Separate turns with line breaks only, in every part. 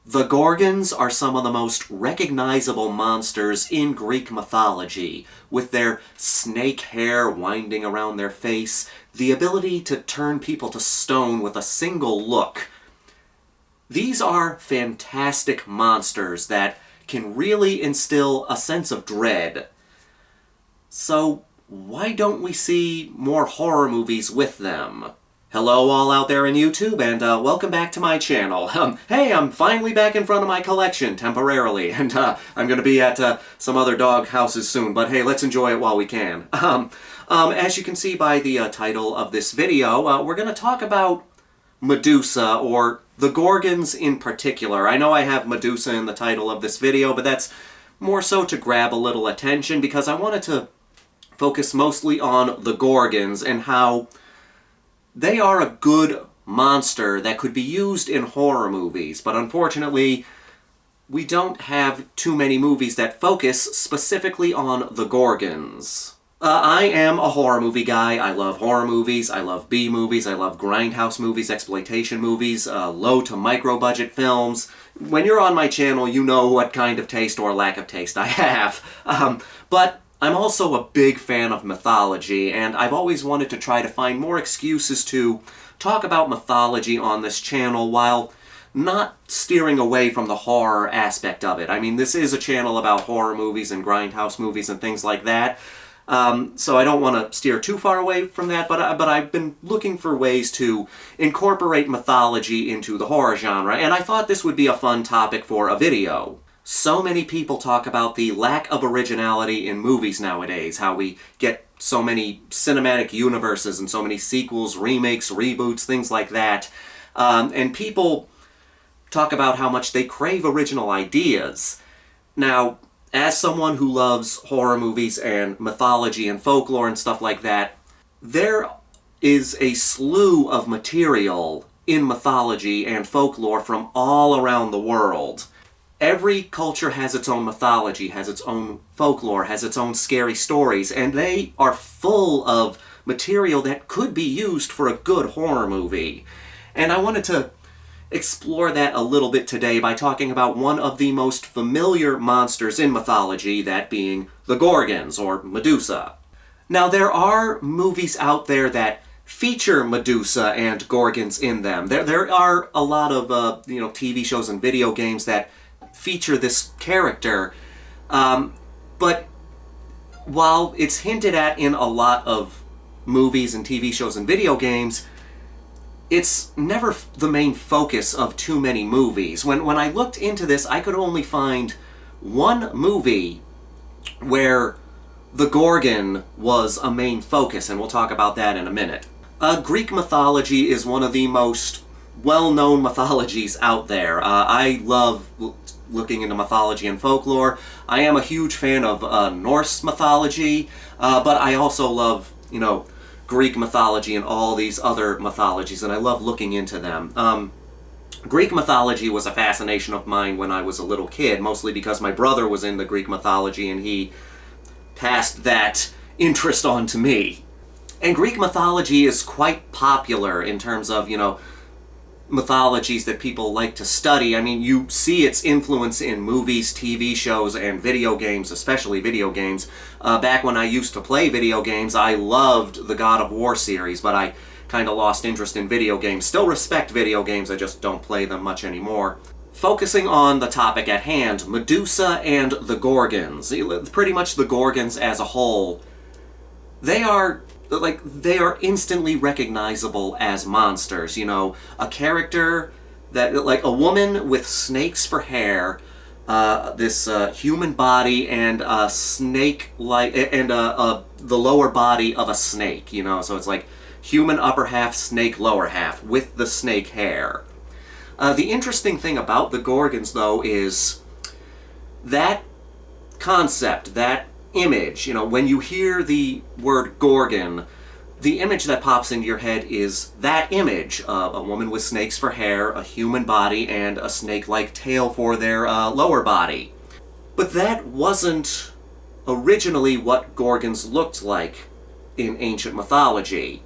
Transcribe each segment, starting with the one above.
The Gorgons are some of the most recognizable monsters in Greek mythology, with their snake hair winding around their face, the ability to turn people to stone with a single look. These are fantastic monsters that can really instill a sense of dread. So why don't we see more horror movies with them? Hello all out there in YouTube, and welcome back to my channel. Hey, I'm finally back in front of my collection, temporarily, and I'm gonna be at some other dog houses soon, but hey, let's enjoy it while we can. As you can see by the title of this video, we're gonna talk about Medusa, or the Gorgons in particular. I know I have Medusa in the title of this video, but that's more so to grab a little attention, because I wanted to focus mostly on the Gorgons and how they are a good monster that could be used in horror movies, but unfortunately, we don't have too many movies that focus specifically on the Gorgons. I am a horror movie guy. I love horror movies, I love B-movies, I love grindhouse movies, exploitation movies, low to micro-budget films. When you're on my channel, you know what kind of taste or lack of taste I have. But I'm also a big fan of mythology, and I've always wanted to try to find more excuses to talk about mythology on this channel while not steering away from the horror aspect of it. I mean, this is a channel about horror movies and grindhouse movies and things like that, so I don't want to steer too far away from that, but I've been looking for ways to incorporate mythology into the horror genre, and I thought this would be a fun topic for a video. So many people talk about the lack of originality in movies nowadays, how we get so many cinematic universes and so many sequels, remakes, reboots, things like that. And people talk about how much they crave original ideas. Now, as someone who loves horror movies and mythology and folklore and stuff like that, there is a slew of material in mythology and folklore from all around the world. Every culture has its own mythology, has its own folklore, has its own scary stories, and they are full of material that could be used for a good horror movie. And I wanted to explore that a little bit today by talking about one of the most familiar monsters in mythology, that being the Gorgons, or Medusa. Now, there are movies out there that feature Medusa and Gorgons in them. There are a lot of TV shows and video games that feature this character, but while it's hinted at in a lot of movies and TV shows and video games, it's never the main focus of too many movies. When I looked into this, I could only find one movie where the Gorgon was a main focus, and we'll talk about that in a minute. Greek mythology is one of the most well-known mythologies out there. I love looking into mythology and folklore. I am a huge fan of Norse mythology, but I also love, Greek mythology and all these other mythologies, and I love looking into them. Greek mythology was a fascination of mine when I was a little kid, mostly because my brother was into Greek mythology and he passed that interest on to me. And Greek mythology is quite popular in terms of, mythologies that people like to study. I mean, you see its influence in movies, TV shows, and video games, especially video games. Back when I used to play video games, I loved the God of War series, but I kind of lost interest in video games. Still respect video games, I just don't play them much anymore. Focusing on the topic at hand, Medusa and the Gorgons, pretty much the Gorgons as a whole, they are instantly recognizable as monsters. A character that, like a woman with snakes for hair, this human body, and a snake-like, and the lower body of a snake, so it's like human upper half, snake lower half, with the snake hair. The interesting thing about the Gorgons, though, is that concept, that image, when you hear the word Gorgon, the image that pops into your head is that image of a woman with snakes for hair, a human body, and a snake-like tail for their lower body. But that wasn't originally what Gorgons looked like in ancient mythology.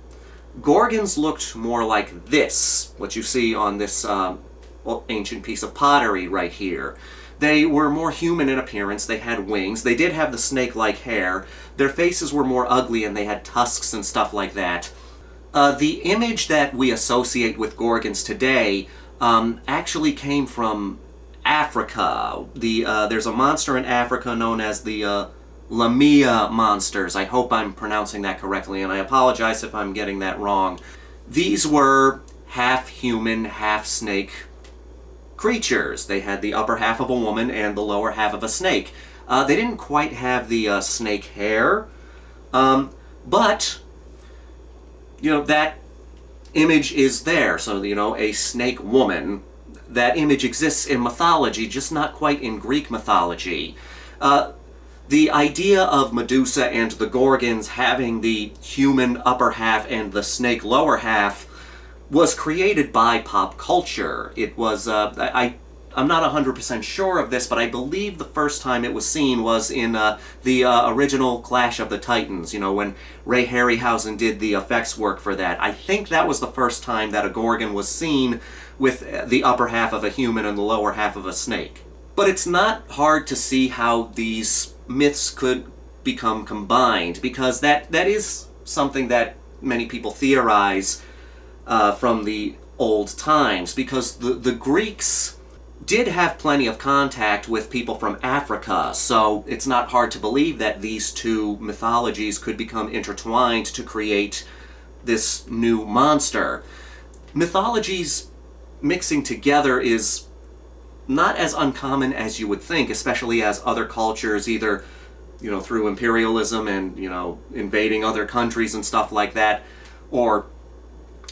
Gorgons looked more like this, what you see on this ancient piece of pottery right here. They were more human in appearance, they had wings, they did have the snake-like hair, their faces were more ugly and they had tusks and stuff like that. The image that we associate with Gorgons today actually came from Africa. There's a monster in Africa known as the Lamia monsters. I hope I'm pronouncing that correctly, and I apologize if I'm getting that wrong. These were half-human, half-snake creatures. They had the upper half of a woman and the lower half of a snake. They didn't quite have the snake hair, but, you know, that image is there. So, you know, a snake woman, that image exists in mythology, just not quite in Greek mythology. The idea of Medusa and the Gorgons having the human upper half and the snake lower half was created by pop culture. It was, I'm not 100% sure of this, but I believe the first time it was seen was in the original Clash of the Titans, you know, when Ray Harryhausen did the effects work for that. I think that was the first time that a Gorgon was seen with the upper half of a human and the lower half of a snake. But it's not hard to see how these myths could become combined, because that is something that many people theorize from the old times, because the Greeks did have plenty of contact with people from Africa, so it's not hard to believe that these two mythologies could become intertwined to create this new monster. Mythologies mixing together is not as uncommon as you would think, especially as other cultures, either, you know, through imperialism and, you know, invading other countries and stuff like that, or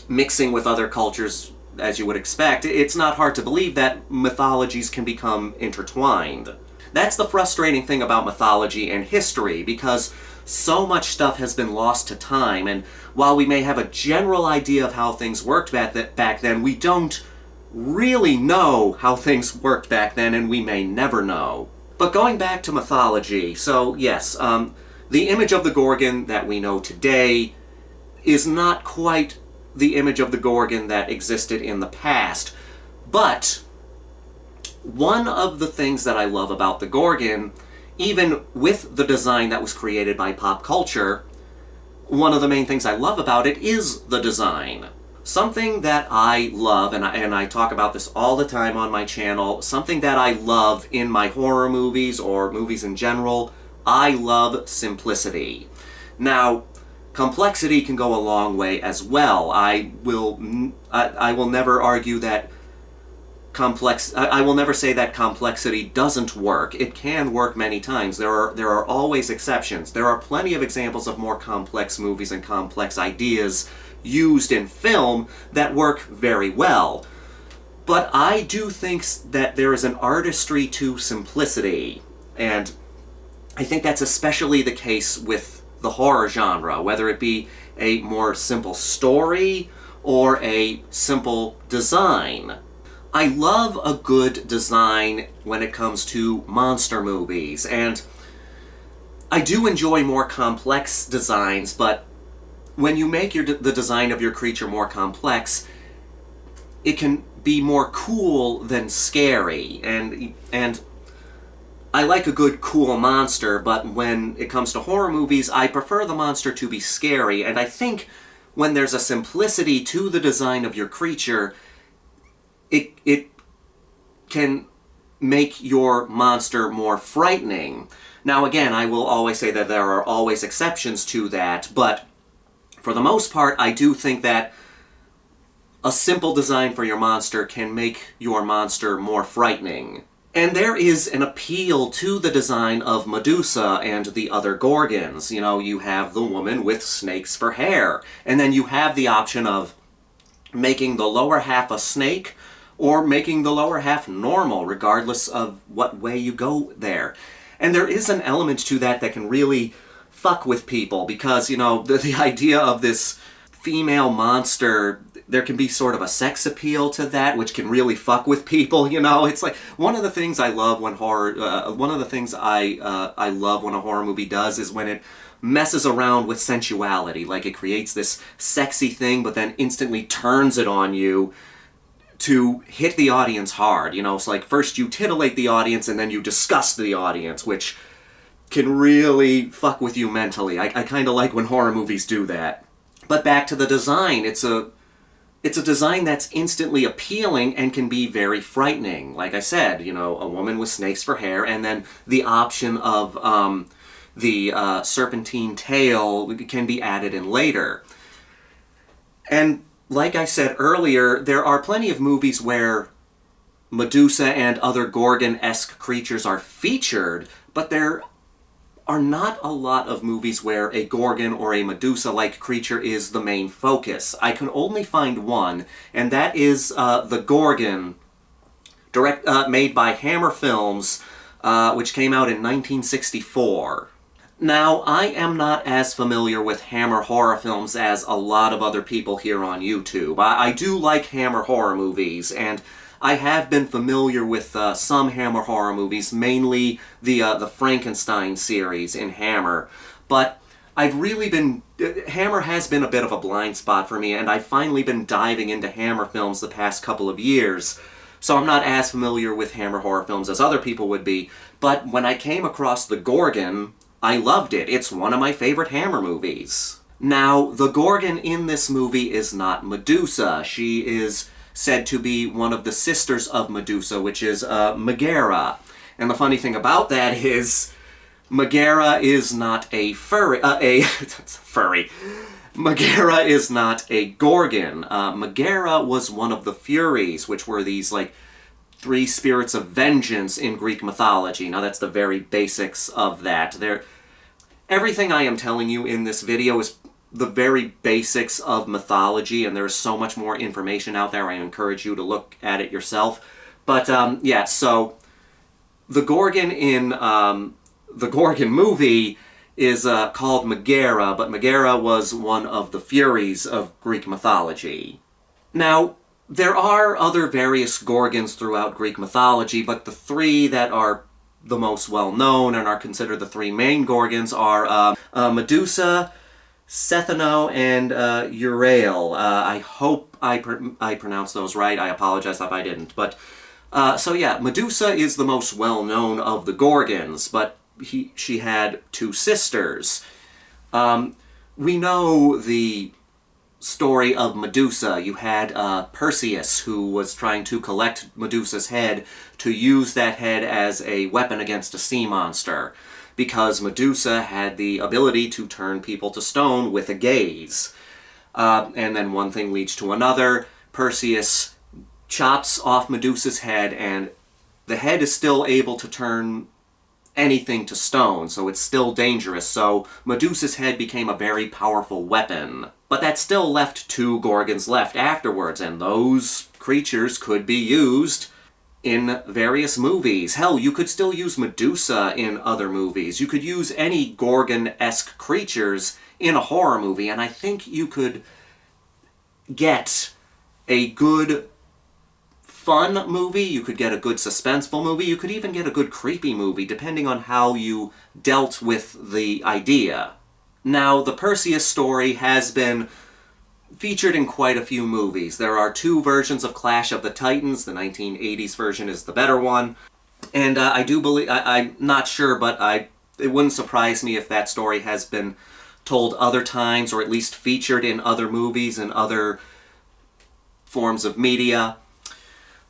mixing with other cultures as you would expect. It's not hard to believe that mythologies can become intertwined. That's the frustrating thing about mythology and history, because so much stuff has been lost to time, and while we may have a general idea of how things worked back then, we don't really know how things worked back then, and we may never know. But going back to mythology, so yes, the image of the Gorgon that we know today is not quite the image of the Gorgon that existed in the past, but one of the things that I love about the Gorgon, even with the design that was created by pop culture, one of the main things I love about it is the design. Something that I love, and I talk about this all the time on my channel, something that I love in my horror movies or movies in general, I love simplicity. Now, complexity can go a long way as well. I will never argue that I will never say that complexity doesn't work. It can work many times. There are always exceptions. There are plenty of examples of more complex movies and complex ideas used in film that work very well. But I do think that there is an artistry to simplicity, and I think that's especially the case with the horror genre, whether it be a more simple story or a simple design. I love a good design when it comes to monster movies, and I do enjoy more complex designs, but when you make the design of your creature more complex, it can be more cool than scary, and I like a good cool monster, but when it comes to horror movies, I prefer the monster to be scary, and I think when there's a simplicity to the design of your creature, it can make your monster more frightening. Now again, I will always say that there are always exceptions to that, but for the most part, I do think that a simple design for your monster can make your monster more frightening. And there is an appeal to the design of Medusa and the other Gorgons. You know, you have the woman with snakes for hair, and then you have the option of making the lower half a snake or making the lower half normal, regardless of what way you go there. And there is an element to that that can really fuck with people, because, you know, the idea of this female monster, there can be sort of a sex appeal to that, which can really fuck with people, you know? It's like, one of the things I love when one of the things I love when a horror movie does is when it messes around with sensuality. Like, it creates this sexy thing, but then instantly turns it on you to hit the audience hard. You know, it's like first you titillate the audience and then you disgust the audience, which can really fuck with you mentally. I kind of like when horror movies do that. But back to the design, it's a design that's instantly appealing and can be very frightening. Like I said, you know, a woman with snakes for hair, and then the option of the serpentine tail can be added in later. And like I said earlier, there are plenty of movies where Medusa and other Gorgon-esque creatures are featured, but there are not a lot of movies where a Gorgon or a Medusa-like creature is the main focus. I can only find one, and that is The Gorgon, made by Hammer Films, which came out in 1964. Now, I am not as familiar with Hammer horror films as a lot of other people here on YouTube. I do like Hammer horror movies, and I have been familiar with some Hammer horror movies, mainly the Frankenstein series in Hammer. But I've really been... Hammer has been a bit of a blind spot for me, and I've finally been diving into Hammer films the past couple of years. So I'm not as familiar with Hammer horror films as other people would be. But when I came across The Gorgon, I loved it. It's one of my favorite Hammer movies. Now, the Gorgon in this movie is not Medusa. She is said to be one of the sisters of Medusa, which is Megara. And the funny thing about that is, Megara is not a furry. Furry. Megara is not a Gorgon. Megara was one of the Furies, which were these, like, three spirits of vengeance in Greek mythology. Now, that's the very basics of that. Everything I am telling you in this video is the very basics of mythology, and there's so much more information out there. I encourage you to look at it yourself. But, yeah, so the Gorgon in the Gorgon movie is called Megara, but Megara was one of the Furies of Greek mythology. Now, there are other various Gorgons throughout Greek mythology, but the three that are the most well-known and are considered the three main Gorgons are Medusa, Cethano, and Euryale. I hope I pronounced those right. I apologize if I didn't. But, so yeah, Medusa is the most well-known of the Gorgons, but she had two sisters. We know the story of Medusa. You had Perseus, who was trying to collect Medusa's head to use that head as a weapon against a sea monster, because Medusa had the ability to turn people to stone with a gaze. And then one thing leads to another. Perseus chops off Medusa's head, and the head is still able to turn anything to stone, so it's still dangerous. So Medusa's head became a very powerful weapon. But that still left two Gorgons left afterwards, and those creatures could be used in various movies. Hell, you could still use Medusa in other movies. You could use any Gorgon-esque creatures in a horror movie, and I think you could get a good fun movie, you could get a good suspenseful movie, you could even get a good creepy movie, depending on how you dealt with the idea. Now, the Perseus story has been featured in quite a few movies. There are two versions of Clash of the Titans. The 1980s version is the better one. And I do believe, I'm not sure, but it wouldn't surprise me if that story has been told other times, or at least featured in other movies and other forms of media.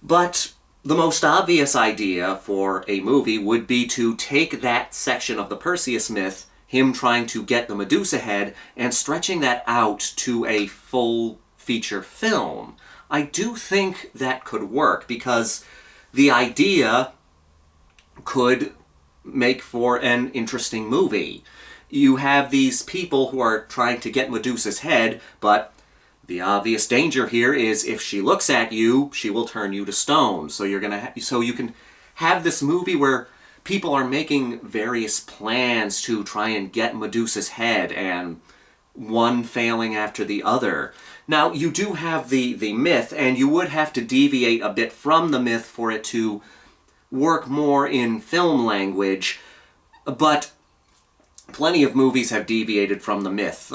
But the most obvious idea for a movie would be to take that section of the Perseus myth, him trying to get the Medusa head, and stretching that out to a full feature film. I do think that could work, because the idea could make for an interesting movie. You have these people who are trying to get Medusa's head, but the obvious danger here is if she looks at you, she will turn you to stone. So so you can have this movie where people are making various plans to try and get Medusa's head, and one failing after the other. Now, you do have the myth, and you would have to deviate a bit from the myth for it to work more in film language, but plenty of movies have deviated from the myth,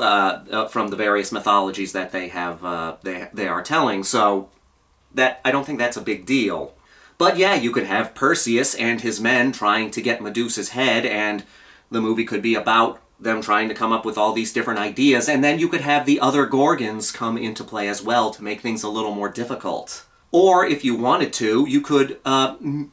from the various mythologies that they have, they are telling. So I don't think that's a big deal. But yeah, you could have Perseus and his men trying to get Medusa's head, and the movie could be about them trying to come up with all these different ideas, and then you could have the other Gorgons come into play as well to make things a little more difficult. Or, if you wanted to, you could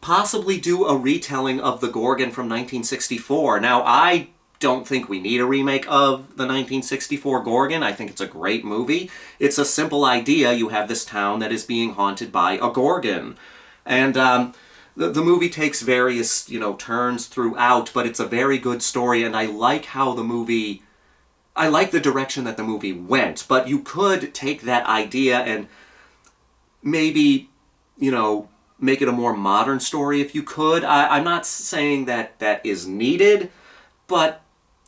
possibly do a retelling of The Gorgon from 1964. Now, I don't think we need a remake of the 1964 Gorgon. I think it's a great movie. It's a simple idea. You have this town that is being haunted by a Gorgon. And the movie takes various, turns throughout, but it's a very good story, and I like I like the direction that the movie went, but you could take that idea and maybe, make it a more modern story if you could. I'm not saying that that is needed, but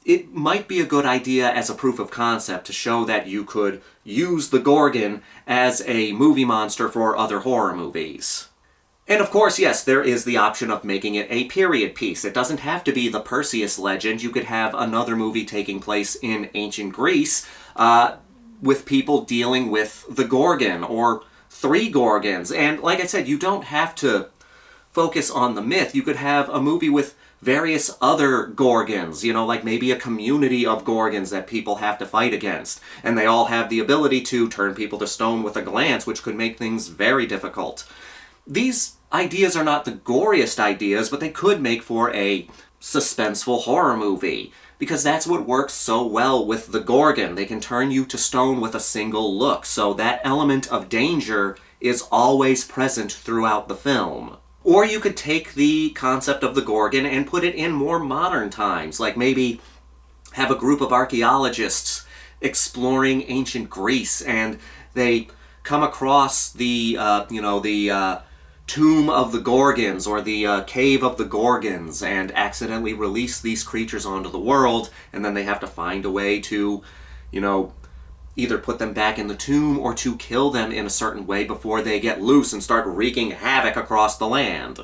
it might be a good idea as a proof of concept to show that you could use the Gorgon as a movie monster for other horror movies. And of course, yes, there is the option of making it a period piece. It doesn't have to be the Perseus legend. You could have another movie taking place in ancient Greece with people dealing with the Gorgon, or 3 Gorgons. And like I said, you don't have to focus on the myth. You could have a movie with various other Gorgons, like maybe a community of Gorgons that people have to fight against. And they all have the ability to turn people to stone with a glance, which could make things very difficult. These ideas are not the goriest ideas, but they could make for a suspenseful horror movie, because that's what works so well with the Gorgon. They can turn you to stone with a single look, so that element of danger is always present throughout the film. Or you could take the concept of the Gorgon and put it in more modern times, like maybe have a group of archaeologists exploring ancient Greece, and they come across the tomb of the Gorgons, or the cave of the Gorgons, and accidentally release these creatures onto the world, and then they have to find a way to, either put them back in the tomb or to kill them in a certain way before they get loose and start wreaking havoc across the land.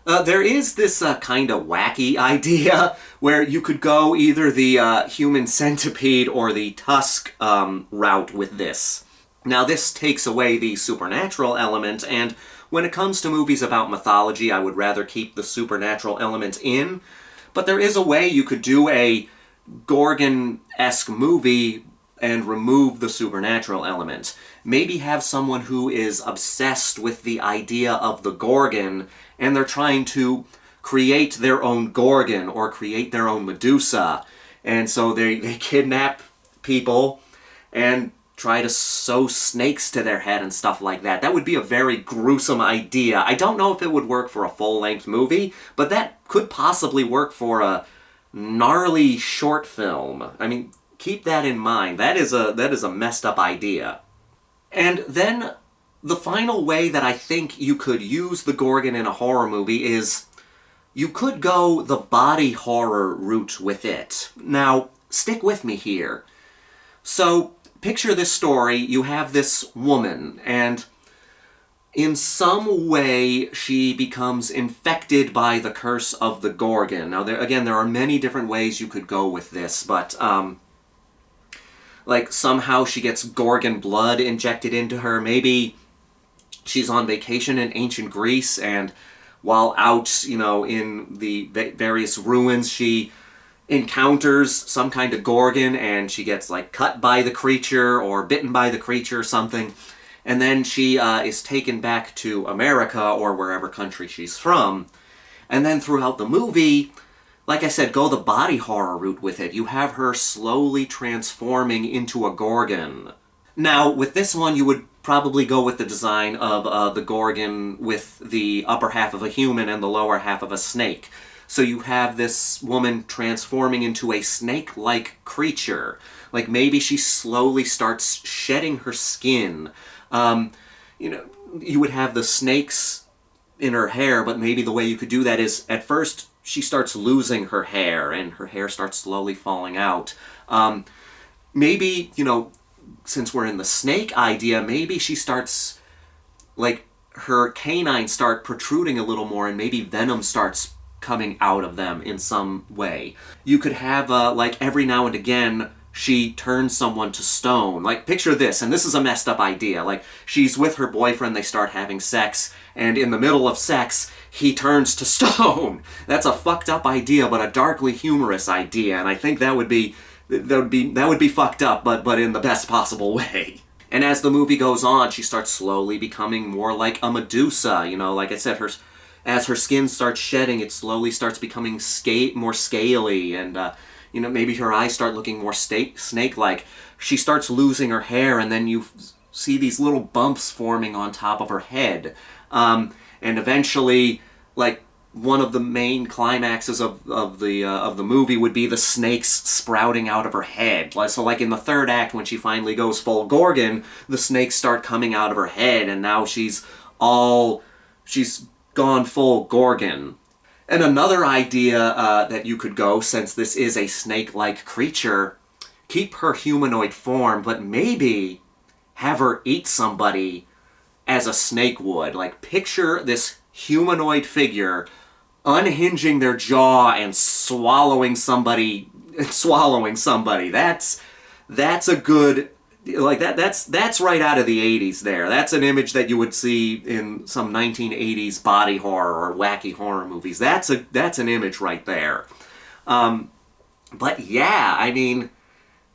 There is this kind of wacky idea where you could go either the human centipede or the tusk route with this. Now, this takes away the supernatural element, and when it comes to movies about mythology, I would rather keep the supernatural element in, but there is a way you could do a Gorgon-esque movie and remove the supernatural element. Maybe have someone who is obsessed with the idea of the Gorgon, and they're trying to create their own Gorgon, or create their own Medusa, and so they kidnap people and try to sew snakes to their head and stuff like that. That would be a very gruesome idea. I don't know if it would work for a full-length movie, but that could possibly work for a gnarly short film. I mean, keep that in mind. That is a messed up idea. And then the final way that I think you could use the Gorgon in a horror movie is you could go the body horror route with it. Now, stick with me here. So, picture this story. You have this woman, and in some way she becomes infected by the curse of the Gorgon. Now, there are many different ways you could go with this, but like somehow she gets Gorgon blood injected into her. Maybe she's on vacation in ancient Greece, and while out, in the various ruins, she encounters some kind of Gorgon, and she gets cut by the creature or bitten by the creature or something, and then she is taken back to America or wherever country she's from. And then throughout the movie, like I said, go the body horror route with it. You have her slowly transforming into a Gorgon. Now, with this one, you would probably go with the design of the Gorgon with the upper half of a human and the lower half of a snake. So you have this woman transforming into a snake-like creature. Maybe she slowly starts shedding her skin. You would have the snakes in her hair, but maybe the way you could do that is, at first, she starts losing her hair, and her hair starts slowly falling out. Maybe, since we're in the snake idea, maybe she starts, her canines start protruding a little more, and maybe venom starts coming out of them in some way. You could have, every now and again, she turns someone to stone. Like, picture this, and this is a messed up idea. Like, she's with her boyfriend, they start having sex, and in the middle of sex, he turns to stone. That's a fucked up idea, but a darkly humorous idea, and I think that would be fucked up, but in the best possible way. And as the movie goes on, she starts slowly becoming more like a Medusa. You know, like I said, as her skin starts shedding, it slowly starts becoming more scaly, and you know, maybe her eyes start looking more snake-like. She starts losing her hair, and then you see these little bumps forming on top of her head. And eventually, like, one of the main climaxes of the movie would be the snakes sprouting out of her head. So like in the third act, when she finally goes full Gorgon, the snakes start coming out of her head, and now she's gone full Gorgon. And another idea that you could go, since this is a snake-like creature, keep her humanoid form, but maybe have her eat somebody as a snake would. Like, picture this humanoid figure unhinging their jaw and swallowing somebody. That's a good, like, that's right out of the 80s there. That's an image that you would see in some 1980s body horror or wacky horror movies. That's an image right there. But yeah, I mean,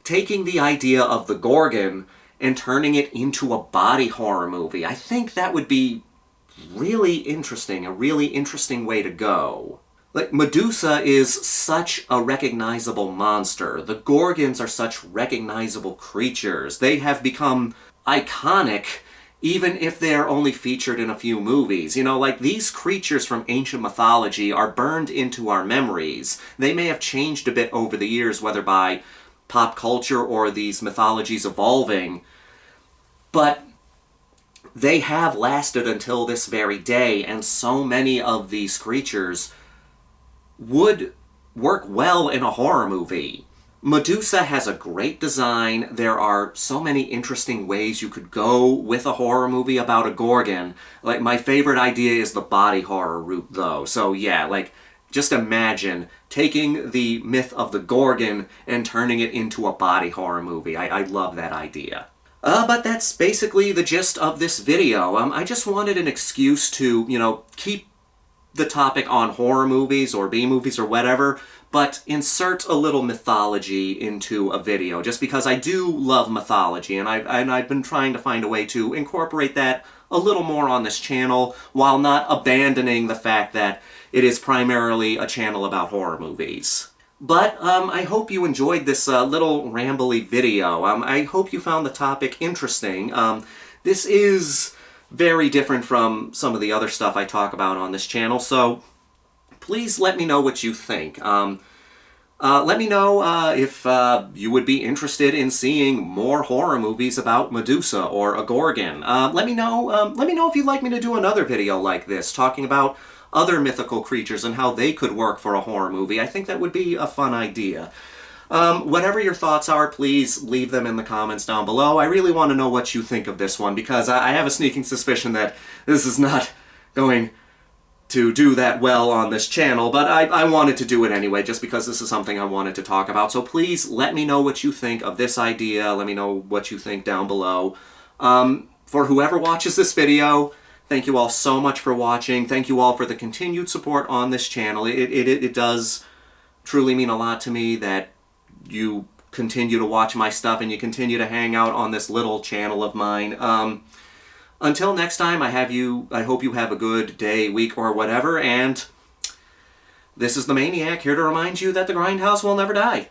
taking the idea of the Gorgon and turning it into a body horror movie, I think that would be really interesting, a really interesting way to go. Like, Medusa is such a recognizable monster. The Gorgons are such recognizable creatures. They have become iconic even if they're only featured in a few movies. You know, like, these creatures from ancient mythology are burned into our memories. They may have changed a bit over the years, whether by pop culture or these mythologies evolving, but they have lasted until this very day, and so many of these creatures would work well in a horror movie. Medusa has a great design. There are so many interesting ways you could go with a horror movie about a Gorgon. Like, my favorite idea is the body horror route, though. So yeah, like, just imagine taking the myth of the Gorgon and turning it into a body horror movie. I love that idea. But that's basically the gist of this video. I just wanted an excuse to, you know, keep the topic on horror movies or B-movies or whatever, but insert a little mythology into a video, just because I do love mythology, and I've been trying to find a way to incorporate that a little more on this channel, while not abandoning the fact that it is primarily a channel about horror movies. But I hope you enjoyed this little rambly video. I hope you found the topic interesting. This is very different from some of the other stuff I talk about on this channel, so please let me know what you think. Let me know if you would be interested in seeing more horror movies about Medusa or a Gorgon. Let me know if you'd like me to do another video like this, talking about other mythical creatures and how they could work for a horror movie. I think that would be a fun idea. Whatever your thoughts are, please leave them in the comments down below. I really want to know what you think of this one, because I have a sneaking suspicion that this is not going to do that well on this channel, but I wanted to do it anyway, just because this is something I wanted to talk about. So please let me know what you think of this idea. Let me know what you think down below. For whoever watches this video, thank you all so much for watching. Thank you all for the continued support on this channel. It does truly mean a lot to me that you continue to watch my stuff and you continue to hang out on this little channel of mine. Until next time, I hope you have a good day, week, or whatever, and this is the Maniac, here to remind you that the Grindhouse will never die.